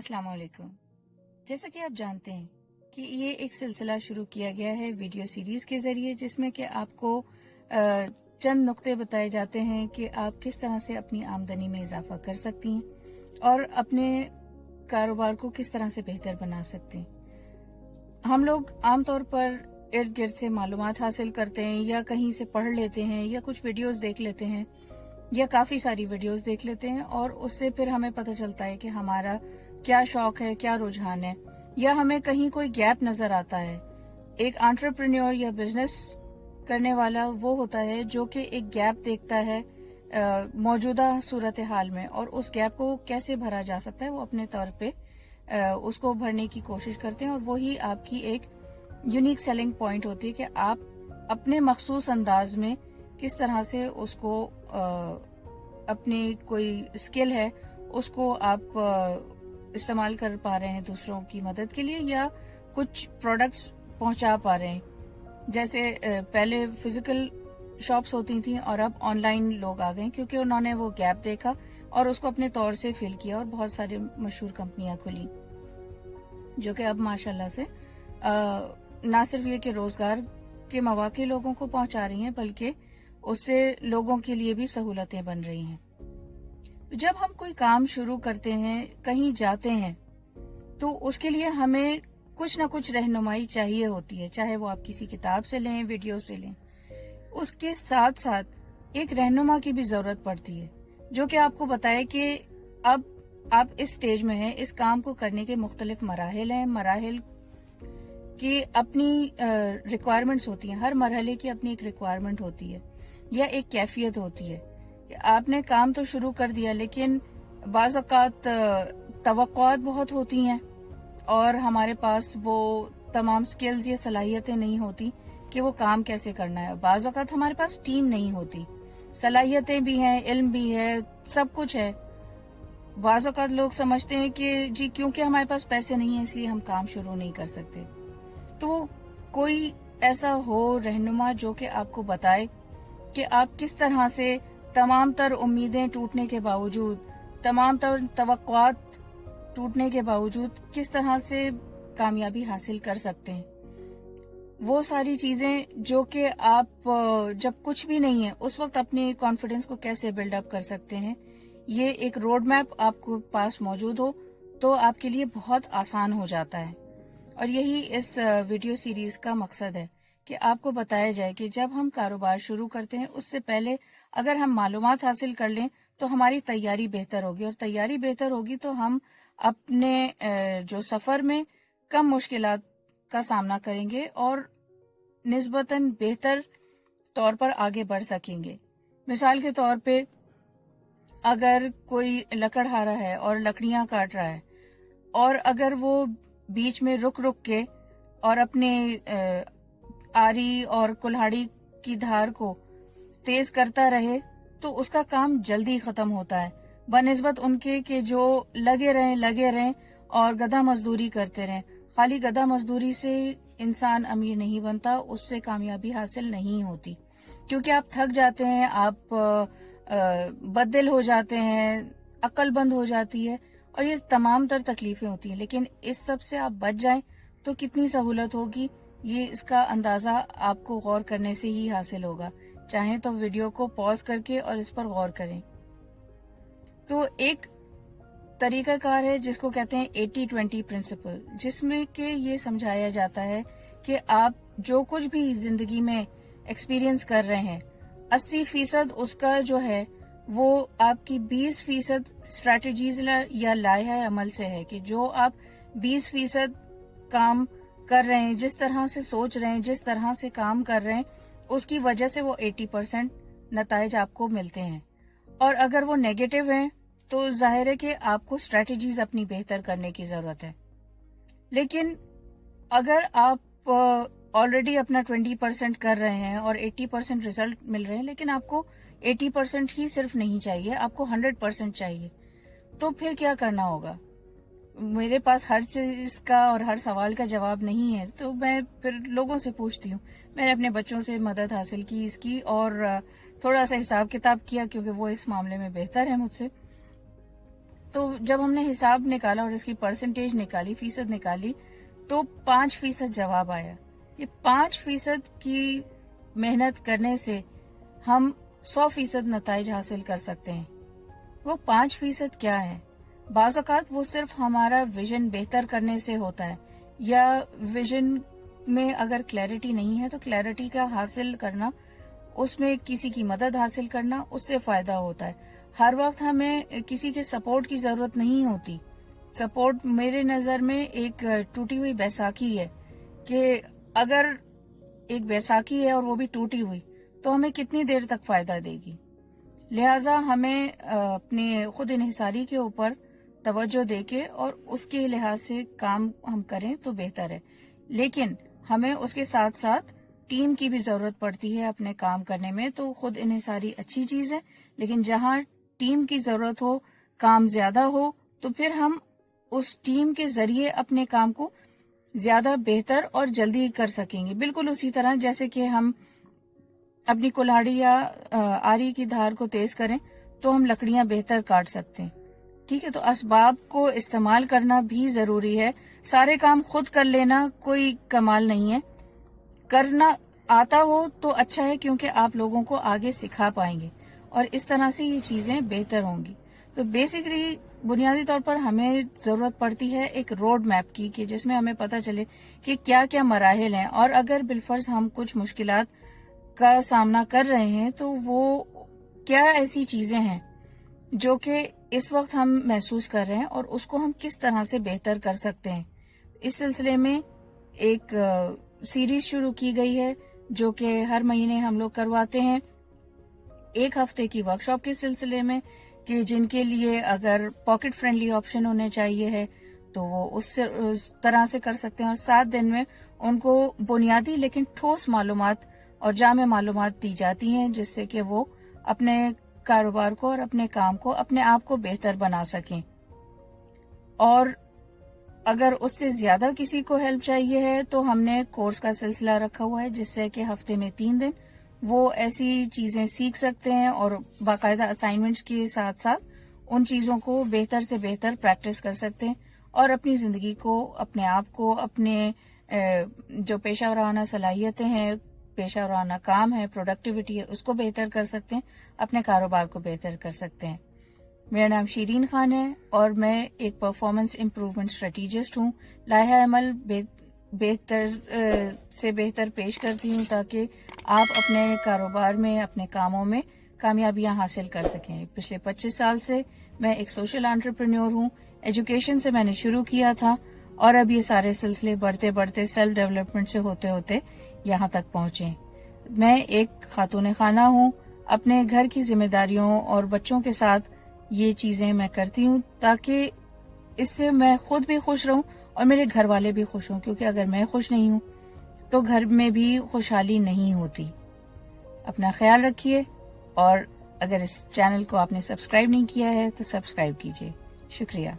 अस्सलाम वालेकुम। जैसा कि आप जानते हैं कि ये एक सिलसिला शुरू किया गया है वीडियो सीरीज के जरिए, जिसमें कि आपको चंद नुक्ते बताए जाते हैं कि आप किस तरह से अपनी आमदनी में इजाफा कर सकती हैं और अपने कारोबार को किस तरह से बेहतर बना सकते हैं। हम लोग आमतौर पर इर्द गिर्द से मालूमात हासिल करते हैं या कहीं से पढ़ लेते हैं या कुछ वीडियोस देख लेते हैं या काफी सारी वीडियोस देख लेते हैं और उससे फिर हमें पता चलता है कि हमारा क्या शौक है, क्या रुझान है, या हमें कहीं कोई गैप नजर आता है। एक एंटरप्रेन्योर या बिजनेस करने वाला वो होता है जो कि एक गैप देखता है मौजूदा सूरत हाल में, और उस गैप को कैसे भरा जा सकता है वो अपने तौर पे उसको भरने की कोशिश करते हैं, और वही आपकी एक यूनिक सेलिंग पॉइंट होती है कि आप अपने मखसूस अंदाज में किस तरह से उसको अपनी कोई स्किल है उसको आप इस्तेमाल कर पा रहे हैं दूसरों की मदद के लिए, या कुछ प्रोडक्ट्स पहुंचा पा रहे हैं। जैसे पहले फिजिकल शॉप्स होती थी और अब ऑनलाइन लोग आ गए, क्योंकि उन्होंने वो गैप देखा और उसको अपने तौर से फिल किया और बहुत सारी मशहूर कंपनियां खुली, जो कि अब माशाल्लाह से ना सिर्फ ये कि रोजगार के मौके लोगों को पहुंचा रही हैं, बल्कि उससे लोगों के लिए भी सहूलतें बन रही हैं। जब हम कोई काम शुरू करते हैं, कहीं जाते हैं, तो उसके लिए हमें कुछ ना कुछ रहनुमाई चाहिए होती है, चाहे वो आप किसी किताब से लें, वीडियो से लें। उसके साथ साथ एक रहनुमा की भी जरूरत पड़ती है, जो कि आपको बताए कि अब आप इस स्टेज में हैं, इस काम को करने के मुख्तलिफ मराहिल हैं, मराहिल की अपनी रिक्वायरमेंट्स होती हैं, हर मरहले की अपनी एक रिक्वायरमेंट होती है या एक कैफियत होती है। आपने काम तो शुरू कर दिया, लेकिन बाज़ औक़ात तवक्कुआत बहुत होती हैं और हमारे पास वो तमाम स्किल्स या सलाहियतें नहीं होती कि वो काम कैसे करना है। बाज़ औक़ात हमारे पास टीम नहीं होती, सलाहियतें भी हैं, इल्म भी है, सब कुछ है। बाज़ औक़ात लोग समझते हैं कि जी क्योंकि हमारे पास पैसे नहीं है इसलिए हम काम शुरू नहीं कर सकते। तो कोई ऐसा हो रहनुमा जो कि आपको बताए कि आप किस तरह से तमाम तर उम्मीदें टूटने के बावजूद, तमाम तर तवक्कुआत टूटने के बावजूद किस तरह से कामयाबी हासिल कर सकते हैं। वो सारी चीजें जो कि आप जब कुछ भी नहीं है उस वक्त अपने कॉन्फिडेंस को कैसे बिल्डअप कर सकते हैं, ये एक रोड मैप आपको पास मौजूद हो तो आपके लिए बहुत आसान हो जाता है। और यही इस वीडियो सीरीज का मकसद है कि आपको बताया जाए कि जब हम कारोबार शुरू करते हैं उससे पहले अगर हम मालूमात हासिल कर लें तो हमारी तैयारी बेहतर होगी, और तैयारी बेहतर होगी तो हम अपने जो सफर में कम मुश्किलात का सामना करेंगे और निस्बतन बेहतर तौर पर आगे बढ़ सकेंगे। मिसाल के तौर पे अगर कोई लकड़हारा है और लकड़ियां काट रहा है, और अगर वो बीच में रुक रुक के और अपने आरी और कुल्हाड़ी की धार को तेज करता रहे तो उसका काम जल्दी खत्म होता है, बनिस्बत उनके कि जो लगे रहें और गधा मजदूरी करते रहें। खाली गधा मजदूरी से इंसान अमीर नहीं बनता, उससे कामयाबी हासिल नहीं होती, क्योंकि आप थक जाते हैं, आप बददिल हो जाते हैं, अक्ल बंद हो जाती है और ये तमाम तर तकलीफें होती हैं। लेकिन इस सब से आप बच जाएं तो कितनी सहूलत होगी, ये इसका अंदाजा आपको गौर करने से ही हासिल होगा। चाहें तो वीडियो को पॉज करके और इस पर गौर करें। तो एक तरीकाकार है जिसको कहते हैं 80-20 प्रिंसिपल, जिसमें कि ये समझाया जाता है कि आप जो कुछ भी जिंदगी में एक्सपीरियंस कर रहे हैं 80% उसका जो है वो आपकी 20% स्ट्रैटेजीज या लाया अमल से है, कि जो आप 20% काम कर रहे हैं, जिस तरह से सोच रहे हैं, जिस तरह से काम कर रहे हैं, उसकी वजह से वो 80% नताइज आपको मिलते हैं। और अगर वो नेगेटिव हैं तो जाहिर है कि आपको स्ट्रैटेजीज अपनी बेहतर करने की जरूरत है। लेकिन अगर आप ऑलरेडी अपना 20% कर रहे हैं और 80% रिजल्ट मिल रहे हैं, लेकिन आपको 80% ही सिर्फ नहीं चाहिए, आपको 100% चाहिए, तो फिर क्या करना होगा? मेरे पास हर चीज का और हर सवाल का जवाब नहीं है, तो मैं फिर लोगों से पूछती हूँ। मैंने अपने बच्चों से मदद हासिल की इसकी और थोड़ा सा हिसाब किताब किया, क्योंकि वो इस मामले में बेहतर है मुझसे। تو جب ہم نے حساب نکالا اور اس کی پرسنٹیج نکالی، فیصد نکالی، تو 5% جواب آیا. یہ 5% کی محنت کرنے سے ہم 100% نتائج حاصل کر سکتے ہیں. وہ 5% کیا ہے؟ بعض اوقات وہ صرف ہمارا ویژن بہتر کرنے سے ہوتا ہے، یا ویژن میں اگر کلیئرٹی نہیں ہے تو کلیئرٹی کا حاصل کرنا، اس میں کسی کی مدد حاصل کرنا، اس سے فائدہ ہوتا ہے. ہر وقت ہمیں کسی کے سپورٹ کی ضرورت نہیں ہوتی. سپورٹ میرے نظر میں ایک ٹوٹی ہوئی بیساکھی ہے، کہ اگر ایک بیساکھی ہے اور وہ بھی ٹوٹی ہوئی تو ہمیں کتنی دیر تک فائدہ دے گی. لہٰذا ہمیں اپنے خود انحصاری کے اوپر توجہ دے کے اور اس کے لحاظ سے کام ہم کریں تو بہتر ہے. لیکن ہمیں اس کے ساتھ ساتھ ٹیم کی بھی ضرورت پڑتی ہے اپنے کام کرنے میں. تو خود انحصاری اچھی چیز ہے، لیکن جہاں ٹیم کی ضرورت ہو، کام زیادہ ہو، تو پھر ہم اس ٹیم کے ذریعے اپنے کام کو زیادہ بہتر اور جلدی کر سکیں گے. بالکل اسی طرح جیسے کہ ہم اپنی کلاڑی یا آری کی دھار کو تیز کریں تو ہم لکڑیاں بہتر کاٹ سکتے ہیں. ٹھیک ہے، تو اسباب کو استعمال کرنا بھی ضروری ہے. سارے کام خود کر لینا کوئی کمال نہیں ہے. کرنا آتا ہو تو اچھا ہے، کیونکہ آپ لوگوں کو آگے سکھا پائیں گے اور اس طرح سے یہ چیزیں بہتر ہوں گی. تو بیسیکلی بنیادی طور پر ہمیں ضرورت پڑتی ہے ایک روڈ میپ کی، کہ جس میں ہمیں پتہ چلے کہ کیا کیا مراحل ہیں، اور اگر بالفرض ہم کچھ مشکلات کا سامنا کر رہے ہیں تو وہ کیا ایسی چیزیں ہیں جو کہ اس وقت ہم محسوس کر رہے ہیں اور اس کو ہم کس طرح سے بہتر کر سکتے ہیں. اس سلسلے میں ایک سیریز شروع کی گئی ہے جو کہ ہر مہینے ہم لوگ کرواتے ہیں، 1 ہفتے کی ورکشاپ کے سلسلے میں، کہ جن کے لیے اگر پاکٹ فرینڈلی آپشن ہونے چاہیے ہے تو وہ اس طرح سے کر سکتے ہیں، اور 7 دن میں ان کو بنیادی لیکن ٹھوس معلومات اور جامع معلومات دی جاتی ہیں، جس سے کہ وہ اپنے کاروبار کو اور اپنے کام کو، اپنے آپ کو بہتر بنا سکیں. اور اگر اس سے زیادہ کسی کو ہیلپ چاہیے ہے تو ہم نے کورس کا سلسلہ رکھا ہوا ہے، جس سے کہ ہفتے میں 3 دن وہ ایسی چیزیں سیکھ سکتے ہیں اور باقاعدہ اسائنمنٹس کے ساتھ ساتھ ان چیزوں کو بہتر سے بہتر پریکٹس کر سکتے ہیں، اور اپنی زندگی کو، اپنے آپ کو، اپنے جو پیشہ ورانہ صلاحیتیں ہیں، پیشہ ورانہ کام ہے، پروڈکٹیوٹی ہے، اس کو بہتر کر سکتے ہیں، اپنے کاروبار کو بہتر کر سکتے ہیں. میرا نام شیرین خان ہے اور میں ایک پرفارمنس امپروومنٹ اسٹریٹجسٹ ہوں. لائحہ عمل بہتر سے بہتر پیش کرتی ہوں تاکہ آپ اپنے کاروبار میں، اپنے کاموں میں کامیابیاں حاصل کر سکیں. پچھلے 25 سال سے میں ایک سوشل انٹرپرینیور ہوں. ایجوکیشن سے میں نے شروع کیا تھا اور اب یہ سارے سلسلے بڑھتے بڑھتے سیلف ڈیولپمنٹ سے ہوتے ہوتے یہاں تک پہنچے. میں ایک خاتون خانہ ہوں. اپنے گھر کی ذمہ داریوں اور بچوں کے ساتھ یہ چیزیں میں کرتی ہوں تاکہ اس سے میں خود بھی خوش رہوں اور میرے گھر والے بھی خوش ہوں، کیونکہ اگر میں خوش نہیں ہوں تو گھر میں بھی خوشحالی نہیں ہوتی. اپنا خیال رکھیے، اور اگر اس چینل کو آپ نے سبسکرائب نہیں کیا ہے تو سبسکرائب کیجیے. شکریہ.